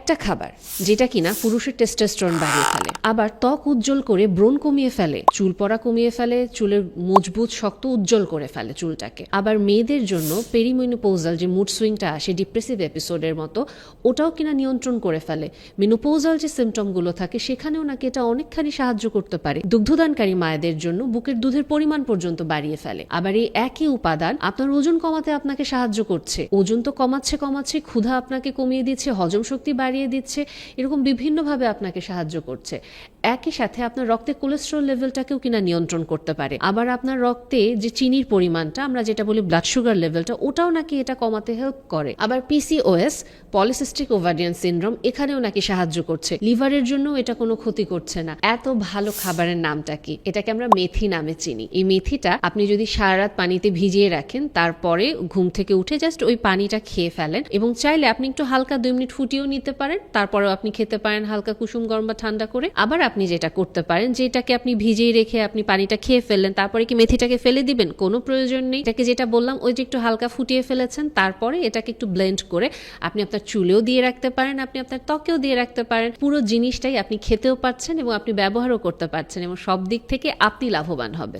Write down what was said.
একটা খাবার যেটা কিনা পুরুষের টেস্টোস্টেরন বাড়িয়ে ফেলে, আবার ত্বক উজ্জ্বল করে ব্রণ কমিয়ে ফেলে, চুল পড়া কমিয়ে ফেলে, চুলের মজবুত শক্ত উজ্জ্বল করে ফেলে চুলটাকে। আবার মেয়েদের জন্য পেরিমেনোপৌজাল যে মুড সুইংটা আসে ডিপ্রেসিভ এপিসোডের মতো, ওটাও কিনা নিয়ন্ত্রণ করে ফেলে। মেনোপৌজাল যে সিমটমগুলো থাকে সেখানেও নাকি এটা অনেকখানি সাহায্য করতে পারে। দুগ্ধদানকারী মায়েদের জন্য বুকের দুধের পরিমাণ পর্যন্ত বাড়িয়ে ফেলে। আবার এই একই উপাদান আপনার ওজন কমাতে আপনাকে সাহায্য করছে। ওজন তো কমাচ্ছে, ক্ষুধা আপনাকে কমিয়ে দিচ্ছে, হজম শক্তি বাড়িয়ে দিচ্ছে, এরকম বিভিন্নভাবে আপনাকে সাহায্য করছে। একই সাথে আপনার রক্তে কোলেস্টেরল লেভেলটাকেও কিনা নিয়ন্ত্রণ করতে পারে। আবার আপনার রক্তে যে চিনির পরিমাণটা, আমরা যেটা বলি ব্লাড সুগার লেভেলটা, ওটাও নাকি এটা কমাতে হেল্প করে। আবার পিসিওএস, পলিসিস্টিক ওভারিয়ান সিনড্রোম, এখানেও নাকি সাহায্য করছে। লিভারের জন্য এটা কোনো ক্ষতি করছে না। এত ভালো খাবারের নামটা কি? এটাকে আমরা মেথি নামে চিনি। এই মেথিটা আপনি যদি সারা রাত পানিতে ভিজিয়ে রাখেন, তারপরে ঘুম থেকে উঠে জাস্ট ওই পানিটা খেয়ে ফেলেন, এবং চাইলে আপনি একটু হালকা 2 মিনিট ফুটিয়েও নিতে পারেন, তারপরেও আপনি খেতে পারেন হালকা কুসুম গরম বা ঠান্ডা করে। আবার আপনি যেটা করতে পারেন, যেটাকে আপনি ভিজিয়ে রেখে আপনি পানিটা খেয়ে ফেললেন, তারপরে কি মেথিটাকে ফেলে দিবেন? কোনো প্রয়োজন নেই। এটাকে যেটা বললাম, ওই যে একটু হালকা ফুটিয়ে ফেলেছেন, তারপরে এটাকে একটু ব্লেন্ড করে আপনি আপনার চুলেও দিয়ে রাখতে পারেন, আপনি আপনার ত্বকেও দিয়ে রাখতে পারেন। পুরো জিনিসটাই আপনি খেতেও পাচ্ছেন এবং আপনি ব্যবহারও করতে পারছেন, এবং সব দিক থেকে আপনি লাভবান হবেন।